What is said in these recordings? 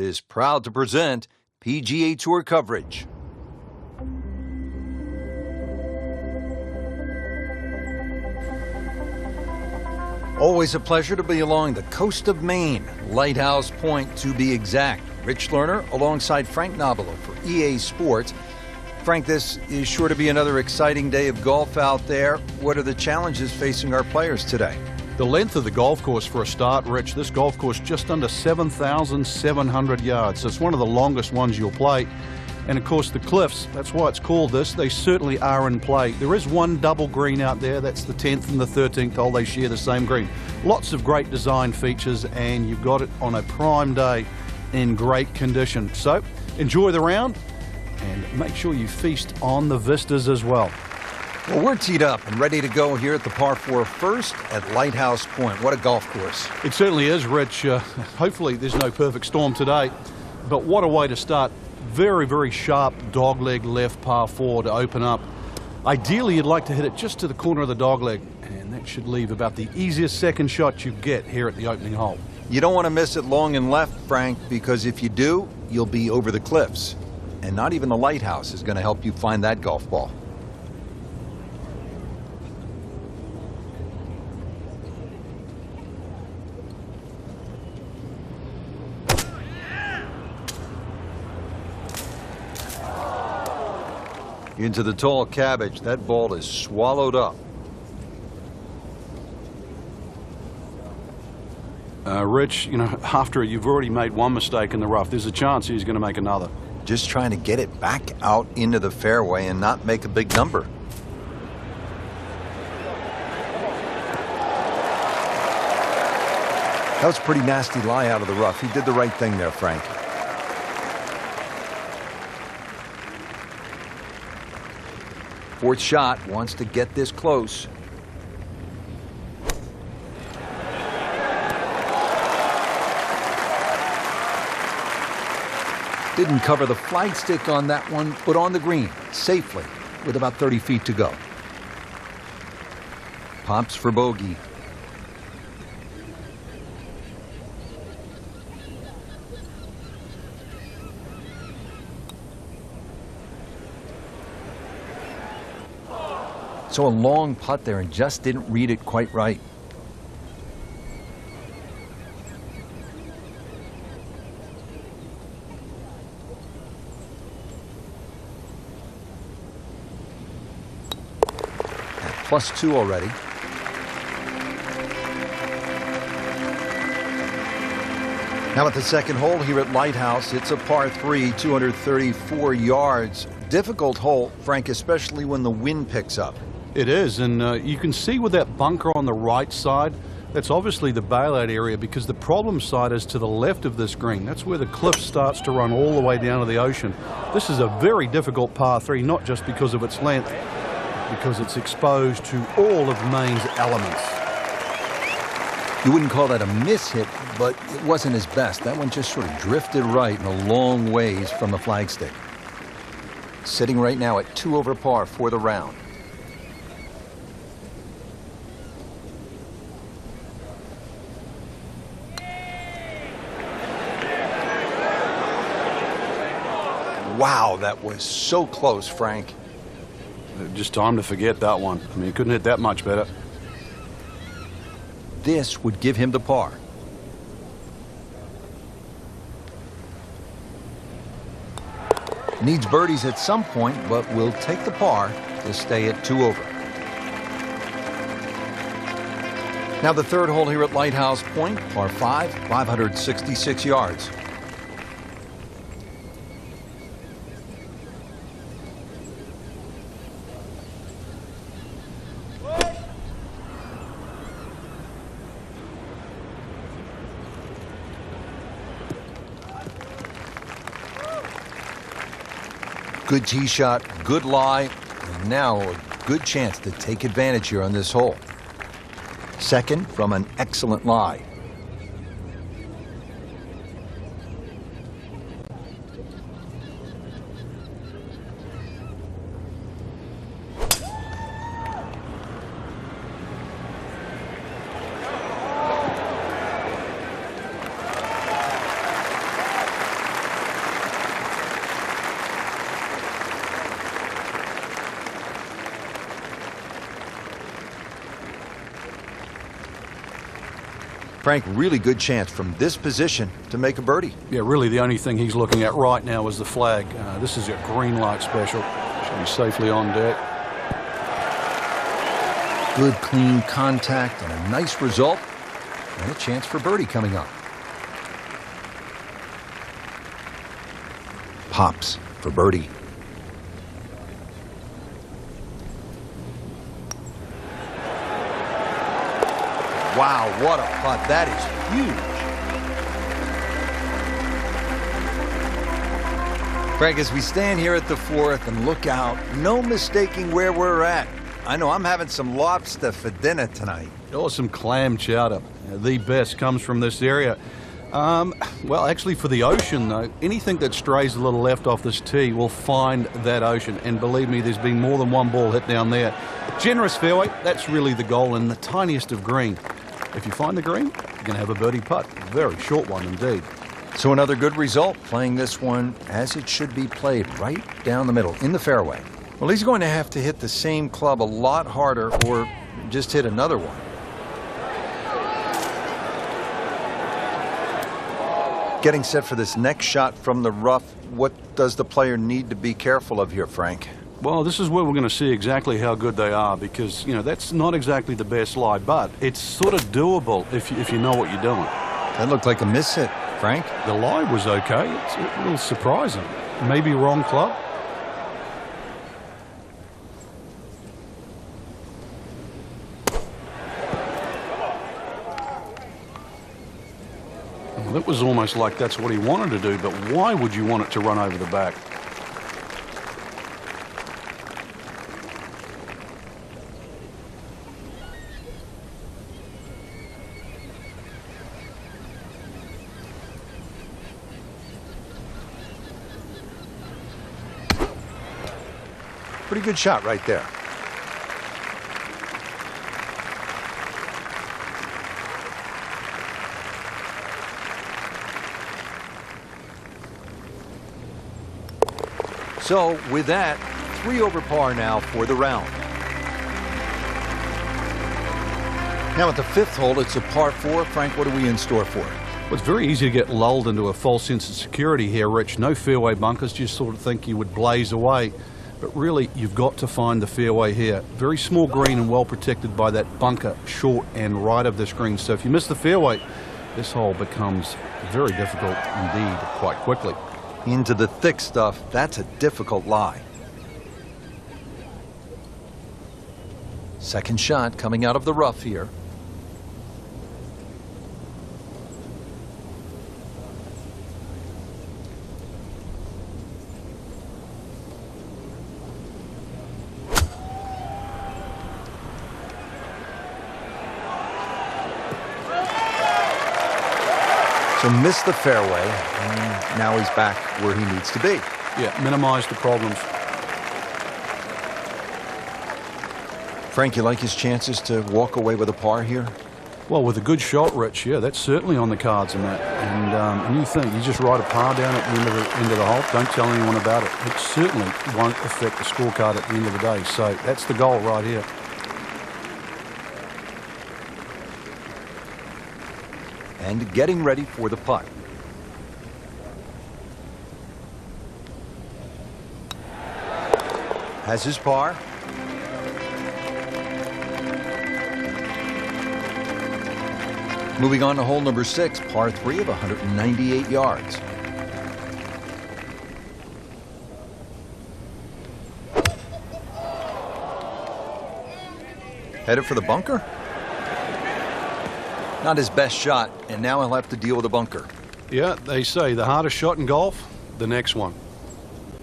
is proud to present PGA Tour coverage. Always a pleasure to be along the coast of Maine, Lighthouse Pointe to be exact. Rich Lerner alongside Frank Nobilo for EA Sports. Frank, this is sure to be another exciting day of golf out there. What are the challenges facing our players today? The length of the golf course for a start, Rich. This golf course just under 7,700 yards. So it's one of the longest ones you'll play. And of course the cliffs, that's why it's called this, they certainly are in play. There is one double green out there, that's the 10th and the 13th hole, they share the same green. Lots of great design features, and you've got it on a prime day in great condition. So enjoy the round and make sure you feast on the vistas as well. Well, we're teed up and ready to go here at the par 4 first at Lighthouse Pointe. What a golf course. It certainly is, Rich. Hopefully there's no perfect storm today, but what a way to start. Very, very sharp dogleg left par 4 to open up. Ideally, you'd like to hit it just to the corner of the dogleg, and that should leave about the easiest second shot you get here at the opening hole. You don't want to miss it long and left, Frank, because if you do, you'll be over the cliffs. And not even the lighthouse is going to help you find that golf ball. Into the tall cabbage. That ball is swallowed up. Rich, you know, after you've already made one mistake in the rough, there's a chance he's going to make another. Just trying to get it back out into the fairway and not make a big number. That was a pretty nasty lie out of the rough. He did the right thing there, Frank. Fourth shot, wants to get this close. Didn't cover the flagstick on that one, but on the green, safely, with about 30 feet to go. Pops for bogey. So a long putt there and just didn't read it quite right. At +2 already. Now at the second hole here at Lighthouse, it's a par 3, 234 yards. Difficult hole, Frank, especially when the wind picks up. It is, and you can see with that bunker on the right side, that's obviously the bailout area, because the problem side is to the left of this green. That's where the cliff starts to run all the way down to the ocean. This is a very difficult par 3, not just because of its length, because it's exposed to all of Maine's elements. You wouldn't call that a miss-hit, but it wasn't his best. That one just sort of drifted right and a long ways from the flagstick. Sitting right now at 2 over par for the round. Wow, that was so close, Frank. Just time to forget that one. I mean, he couldn't hit that much better. This would give him the par. Needs birdies at some point, but will take the par to stay at 2 over. Now the third hole here at Lighthouse Pointe, par 5, 566 yards. Good tee shot, good lie, and now a good chance to take advantage here on this hole. Second from an excellent lie. Frank, really good chance from this position to make a birdie. Yeah, really the only thing he's looking at right now is the flag. This is a green light special. Should be safely on deck. Good, clean contact and a nice result. And a chance for birdie coming up. Pops for birdie. Wow, what a putt. That is huge. Frank, as we stand here at the fourth and look out, no mistaking where we're at. I know I'm having some lobster for dinner tonight. Oh, some clam chowder. The best comes from this area. Well, actually for the ocean, though, anything that strays a little left off this tee will find that ocean. And believe me, there's been more than one ball hit down there. Generous fairway, that's really the goal, and the tiniest of green. If you find the green, you're going to have a birdie putt. Very short one indeed. So another good result, playing this one as it should be played, right down the middle, in the fairway. Well, he's going to have to hit the same club a lot harder or just hit another one. Getting set for this next shot from the rough, what does the player need to be careful of here, Frank? Well, this is where we're going to see exactly how good they are because, you know, that's not exactly the best lie, but it's sort of doable if you know what you're doing. That looked like a miss hit, Frank. The lie was okay. It's a little surprising. Maybe wrong club. Well, it was almost like that's what he wanted to do, but why would you want it to run over the back? Pretty good shot right there. So with that, 3 over par now for the round. Now at the 5th hole, it's a par 4. Frank, what are we in store for? Well, it's very easy to get lulled into a false sense of security here, Rich. No fairway bunkers, just sort of think you would blaze away. But really, you've got to find the fairway here. Very small green and well protected by that bunker short and right of this green. So if you miss the fairway, this hole becomes very difficult indeed quite quickly. Into the thick stuff, that's a difficult lie. Second shot coming out of the rough here. So missed the fairway, and now he's back where he needs to be. Yeah, minimize the problems. Frank, you like his chances to walk away with a par here? Well, with a good shot, Rich, yeah, that's certainly on the cards in that. And you think, you just write a par down at the end of the hole, don't tell anyone about it. It certainly won't affect the scorecard at the end of the day. So that's the goal right here. And getting ready for the putt. Has his par. Moving on to hole number 6, par 3 of 198 yards. Headed for the bunker? Not his best shot, and now he'll have to deal with a bunker. Yeah, they say the hardest shot in golf, the next one.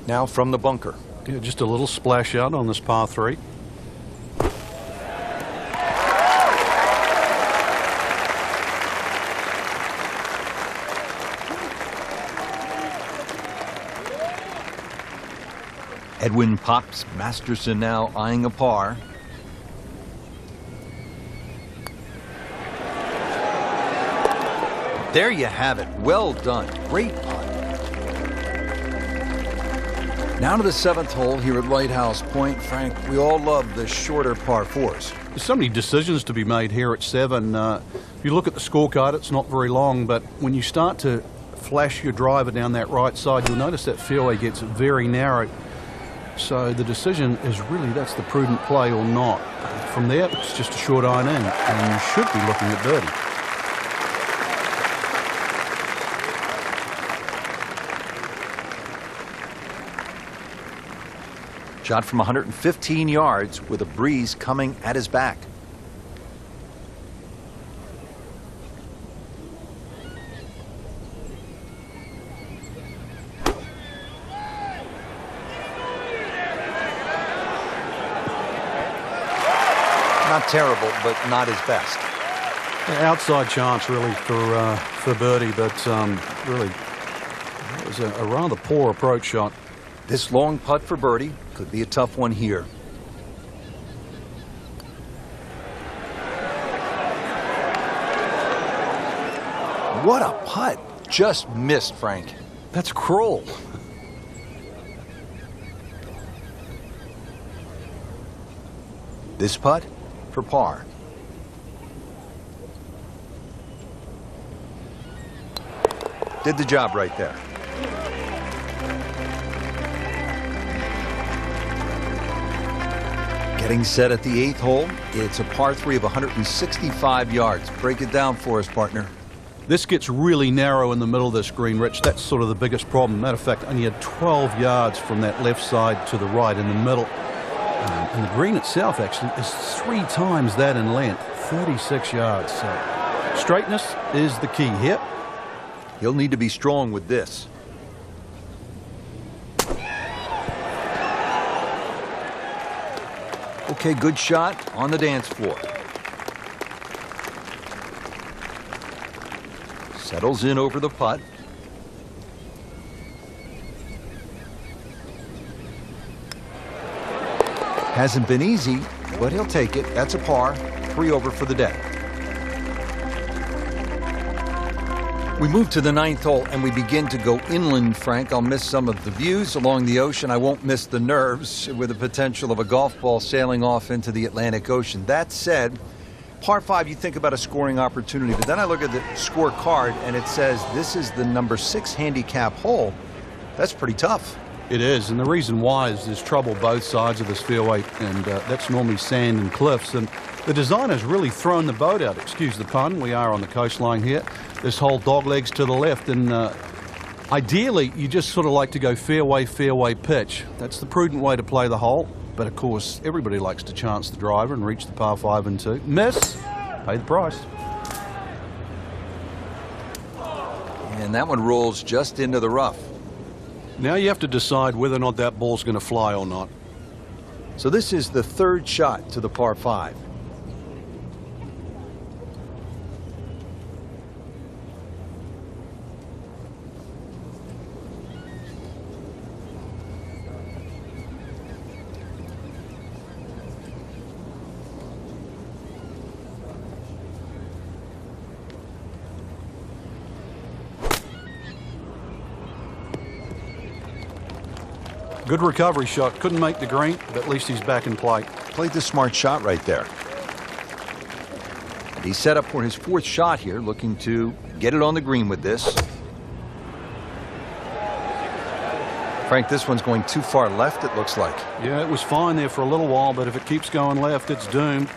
Now from the bunker. Yeah, just a little splash out on this par 3. Edwin Pops Masterson now eyeing a par. There you have it. Well done. Great putt. Now to the 7th hole here at Lighthouse Pointe. Frank, we all love the shorter par 4s. There's so many decisions to be made here at 7. If you look at the scorecard, it's not very long, but when you start to flash your driver down that right side, you'll notice that fairway gets very narrow. So the decision is really, that's the prudent play or not. From there, it's just a short iron in, and you should be looking at birdie. Shot from 115 yards with a breeze coming at his back. Not terrible, but not his best. Outside chance really for birdie, but really it was a rather poor approach shot. This long putt for birdie could be a tough one here. What a putt. Just missed, Frank. That's cruel. This putt for par. Did the job right there. Getting set at the 8th hole. It's a par 3 of 165 yards. Break it down for us, partner. This gets really narrow in the middle of this green, Rich. That's sort of the biggest problem. Matter of fact, only had 12 yards from that left side to the right in the middle. And the green itself actually is 3 times that in length, 36 yards. So straightness is the key here. He'll need to be strong with this. Okay, good shot on the dance floor. Settles in over the putt. Hasn't been easy, but he'll take it. That's a par. 3 over for the day. We move to the 9th hole and we begin to go inland, Frank. I'll miss some of the views along the ocean. I won't miss the nerves with the potential of a golf ball sailing off into the Atlantic Ocean. That said, par 5, you think about a scoring opportunity, but then I look at the scorecard and it says this is the number 6 handicap hole. That's pretty tough. It is, and the reason why is there's trouble both sides of this fairway, and that's normally sand and cliffs. And the designer's really thrown the boat out, excuse the pun. We are on the coastline here. This whole dog legs to the left, and ideally you just sort of like to go fairway, fairway pitch. That's the prudent way to play the hole. But of course, everybody likes to chance the driver and reach the par 5 and 2. Miss, pay the price. And that one rolls just into the rough. Now you have to decide whether or not that ball's going to fly or not. So this is the 3rd shot to the par 5. Good recovery shot. Couldn't make the green, but at least he's back in play. Played the smart shot right there. He's set up for his 4th shot here, looking to get it on the green with this. Frank, this one's going too far left, it looks like. Yeah, it was fine there for a little while, but if it keeps going left, it's doomed.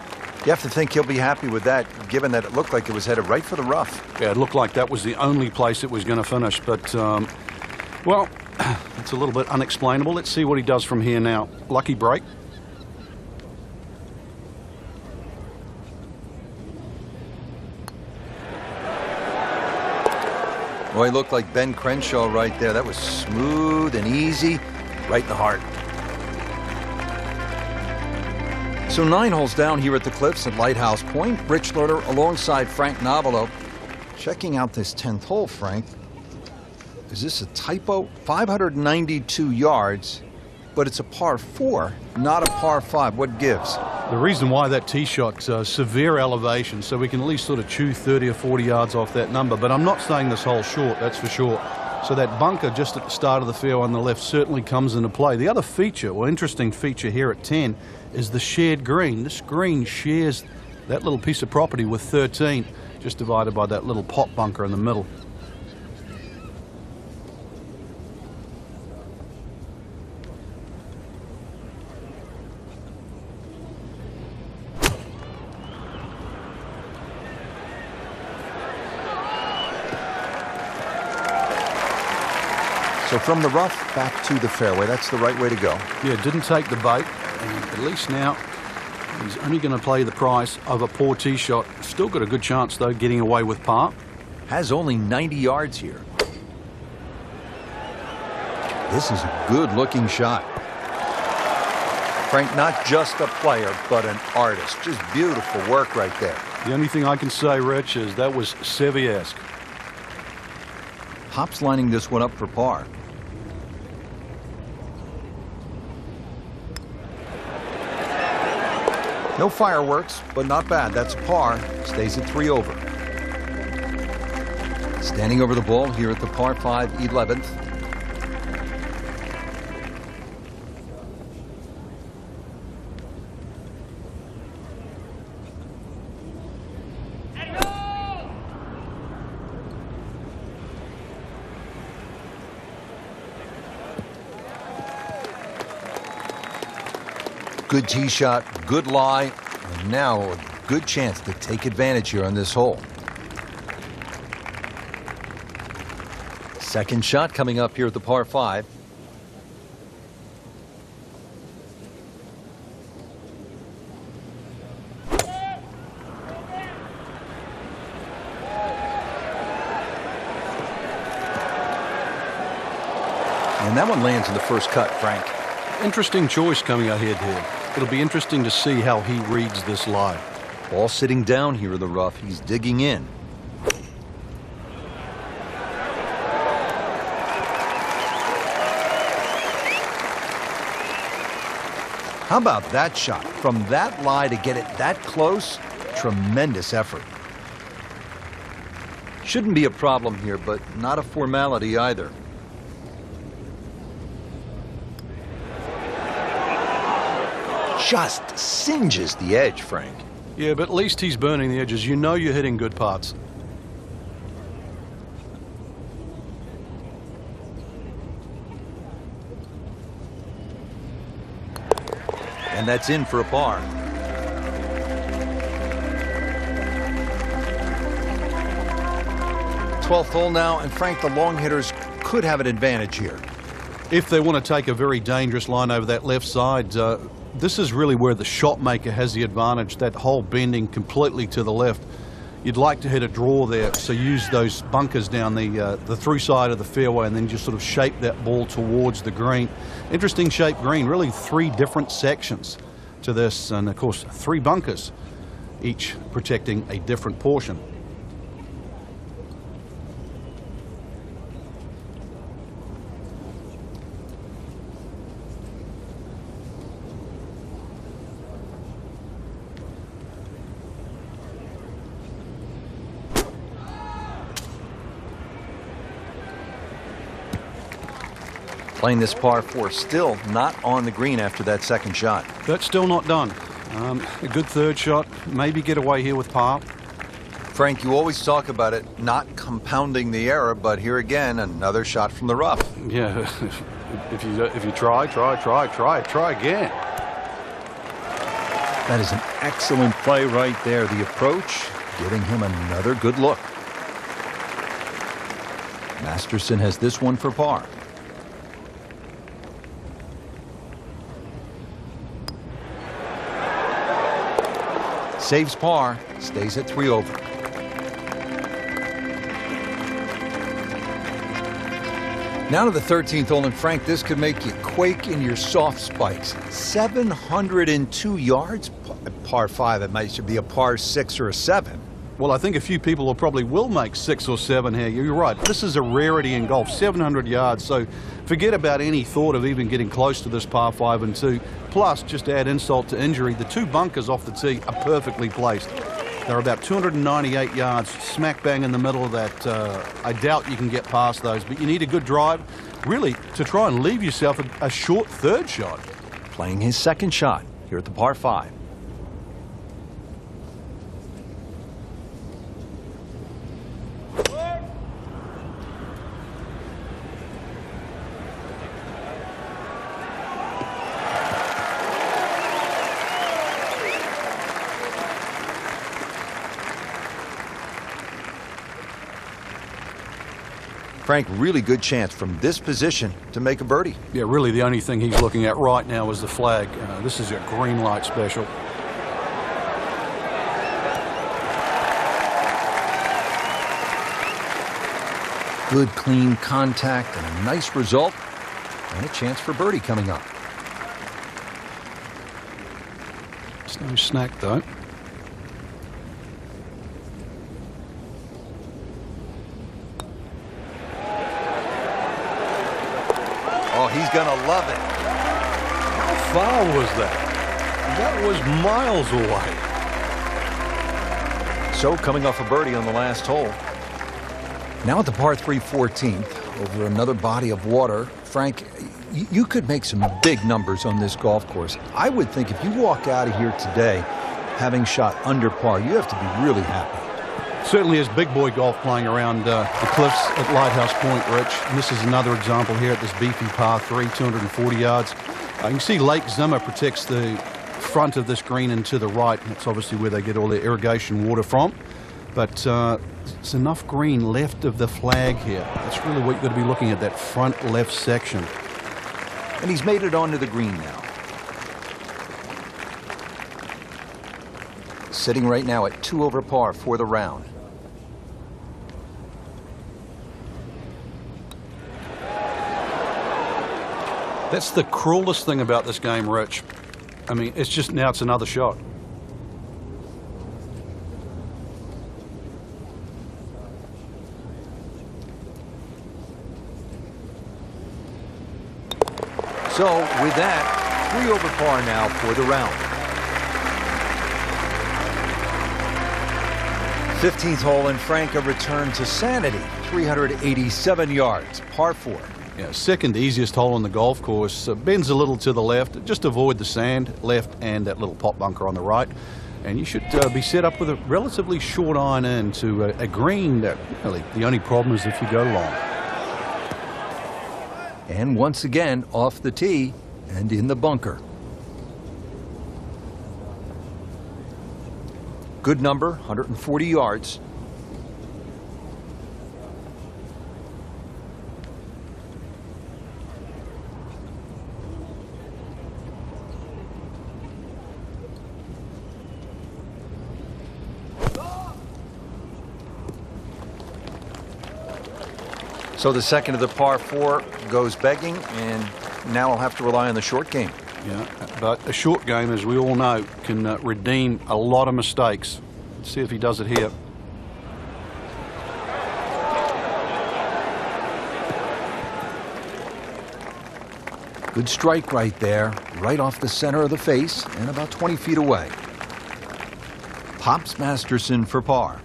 You have to think he'll be happy with that, given that it looked like it was headed right for the rough. Yeah, it looked like that was the only place it was going to finish, but, well, it's a little bit unexplainable. Let's see what he does from here now. Lucky break. Boy, he looked like Ben Crenshaw right there. That was smooth and easy, right in the heart. So 9 holes down here at the Cliffs at Lighthouse Pointe. Rich Lerner alongside Frank Nobilo. Checking out this 10th hole, Frank. Is this a typo? 592 yards, but it's a par 4, not a par 5. What gives? The reason why that tee shot's severe elevation, so we can at least sort of chew 30 or 40 yards off that number. But I'm not saying this hole's short, that's for sure. So that bunker just at the start of the fairway on the left certainly comes into play. The other feature, or interesting feature here at 10, is the shared green. This green shares that little piece of property with 13, just divided by that little pot bunker in the middle. So from the rough back to the fairway, that's the right way to go. Yeah, didn't take the bait, and at least now he's only going to play the price of a poor tee shot. Still got a good chance, though, getting away with par. Has only 90 yards here. This is a good-looking shot. Frank, not just a player, but an artist. Just beautiful work right there. The only thing I can say, Rich, is that was Seve-esque. Pops lining this one up for par. No fireworks, but not bad. That's a par. Stays at 3 over. Standing over the ball here at the par 5 11th. Good tee shot, good lie, and now a good chance to take advantage here on this hole. Second shot coming up here at the par 5. And that one lands in the first cut, Frank. Interesting choice coming ahead here. It'll be interesting to see how he reads this lie. Ball sitting down here in the rough. He's digging in. How about that shot? From that lie to get it that close, tremendous effort. Shouldn't be a problem here, but not a formality either. Just singes the edge, Frank. Yeah, but at least he's burning the edges. You know you're hitting good putts. And that's in for a par. Twelfth hole now, and Frank, the long hitters could have an advantage here. If they want to take a very dangerous line over that left side, this is really where the shot maker has the advantage. That hole bending completely to the left. You'd like to hit a draw there, so use those bunkers down the through side of the fairway and then just sort of shape that ball towards the green. Interesting shaped green, really 3 different sections to this, and of course 3 bunkers, each protecting a different portion. Playing this par 4, still not on the green after that second shot. That's still not done. A good third shot, maybe get away here with par. Frank, you always talk about it not compounding the error, but here again, another shot from the rough. Yeah, if you try again. That is an excellent play right there. The approach, giving him another good look. Masterson has this one for par. Saves par, stays at 3 over. Now to the 13th hole, and Frank, this could make you quake in your soft spikes. 702 yards, par 5. It might be a par 6 or a 7. Well, I think a few people will make 6 or 7 here. You're right. This is a rarity in golf, 700 yards. So forget about any thought of even getting close to this par 5 and 2. Plus, just to add insult to injury, the 2 bunkers off the tee are perfectly placed. They're about 298 yards, smack bang in the middle of that. I doubt you can get past those, but you need a good drive, really, to try and leave yourself a short third shot. Playing his second shot here at the par 5. Frank, really good chance from this position to make a birdie. Yeah, really the only thing he's looking at right now is the flag. This is a green light special. Good, clean contact and a nice result, and a chance for birdie coming up. It's no snack, though. Oh, he's going to love it. How far was that? That was miles away. So, coming off a birdie on the last hole. Now at the par 3 14th, over another body of water. Frank, you could make some big numbers on this golf course. I would think if you walk out of here today having shot under par, you have to be really happy. Certainly is big boy golf playing around the cliffs at Lighthouse Pointe, Rich. And this is another example here at this beefy par 3, 240 yards. You can see Lake Zimmer protects the front of this green and to the right. That's obviously where they get all their irrigation water from. But it's enough green left of the flag here. That's really what you've got to be looking at, that front left section. And he's made it onto the green now. Sitting right now at 2 over par for the round. That's the cruelest thing about this game, Rich. I mean, it's just now it's another shot. So, with that, 3 over par now for the round. 15th hole, and Frank, a return to sanity. 387 yards, par 4. Yeah, second easiest hole on the golf course. Bends a little to the left. Just avoid the sand left and that little pot bunker on the right. And you should be set up with a relatively short iron in to a green that really the only problem is if you go long. And once again, off the tee and in the bunker. Good number, 140 yards. So the second of the par 4 goes begging, and now I'll have to rely on the short game. Yeah, but a short game, as we all know, can redeem a lot of mistakes. Let's see if he does it here. Good strike right there, right off the center of the face and about 20 feet away. Pops Masterson for par.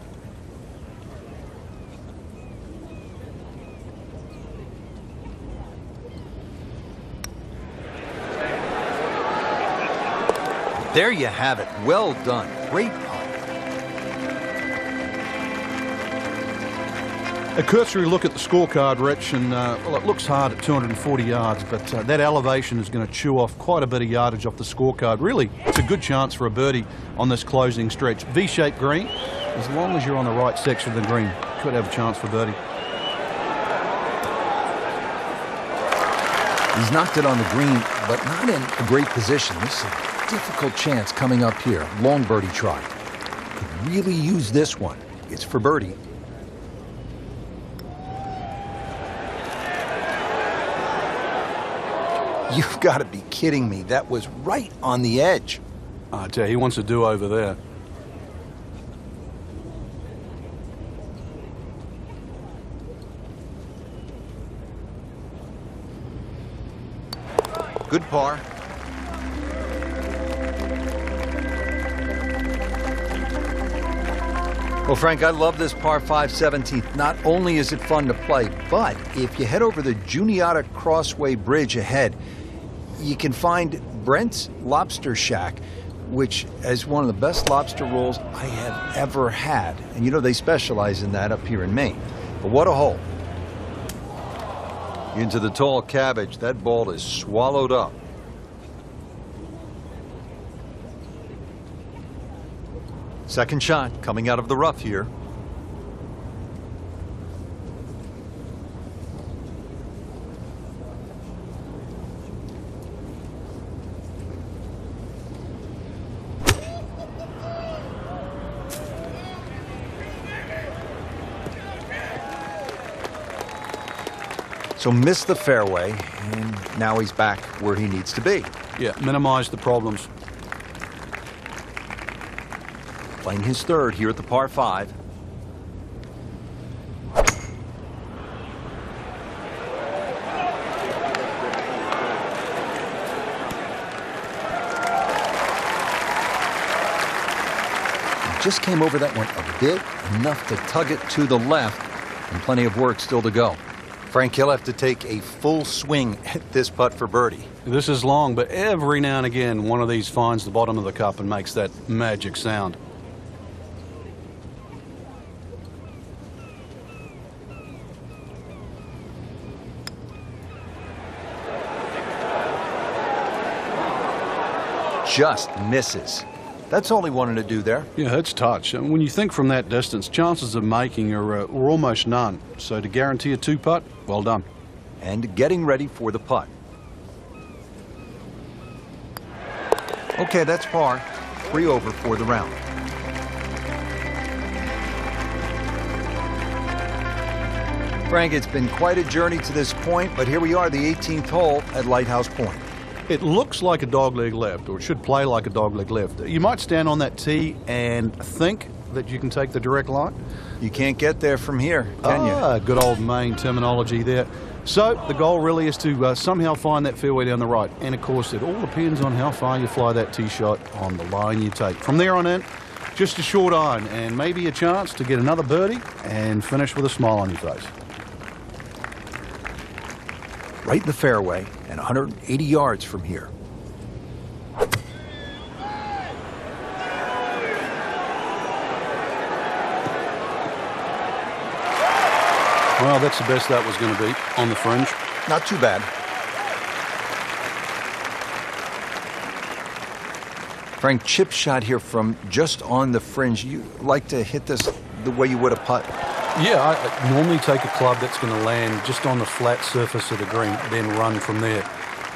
There you have it. Well done. Great putt. A cursory look at the scorecard, Rich, and well, it looks hard at 240 yards, but that elevation is going to chew off quite a bit of yardage off the scorecard. Really, it's a good chance for a birdie on this closing stretch. V-shaped green, as long as you're on the right section of the green, could have a chance for birdie. He's knocked it on the green, but not in a great position. This is a difficult chance coming up here. Long birdie try. Could really use this one. It's for birdie. You've got to be kidding me. That was right on the edge. I tell you, he wants a do-over there. Good par. Well, Frank, I love this par 5 17th. Not only is it fun to play, but if you head over the Juniata Crossway Bridge ahead, you can find Brent's Lobster Shack, which is one of the best lobster rolls I have ever had. And you know, they specialize in that up here in Maine. But what a hole. Into the tall cabbage. That ball is swallowed up. Second shot coming out of the rough here. So missed the fairway, and now he's back where he needs to be. Yeah, minimize the problems. Playing his third here at the par 5. Just came over that one a bit, enough to tug it to the left, and plenty of work still to go. Frank, he'll have to take a full swing at this putt for birdie. This is long, but every now and again, one of these finds the bottom of the cup and makes that magic sound. Just misses. That's all he wanted to do there. Yeah, it's touch. And when you think from that distance, chances of making are almost none. So to guarantee a 2-putt, well done. And getting ready for the putt. Okay, that's par. 3 over for the round. Frank, it's been quite a journey to this point, but here we are, the 18th hole at Lighthouse Pointe. It looks like a dogleg left, or it should play like a dogleg left. You might stand on that tee and think that you can take the direct line. You can't get there from here, can you? Good old Maine terminology there. So the goal really is to somehow find that fairway down the right. And of course, it all depends on how far you fly that tee shot on the line you take. From there on in, just a short iron and maybe a chance to get another birdie and finish with a smile on your face. Right in the fairway and 180 yards from here. Well, that's the best that was going to be on the fringe. Not too bad. Frank, chip shot here from just on the fringe. You like to hit this the way you would a putt? Yeah, I normally take a club that's going to land just on the flat surface of the green, then run from there.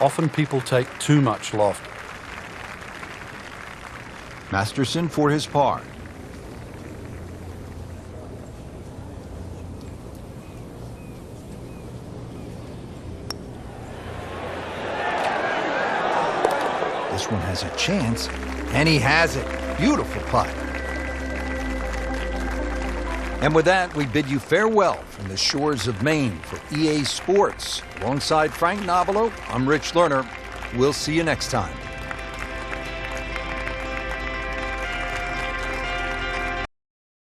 Often people take too much loft. Masterson for his par. This one has a chance, and he has it. Beautiful putt. And with that, we bid you farewell from the shores of Maine for EA Sports. Alongside Frank Nobilo, I'm Rich Lerner. We'll see you next time.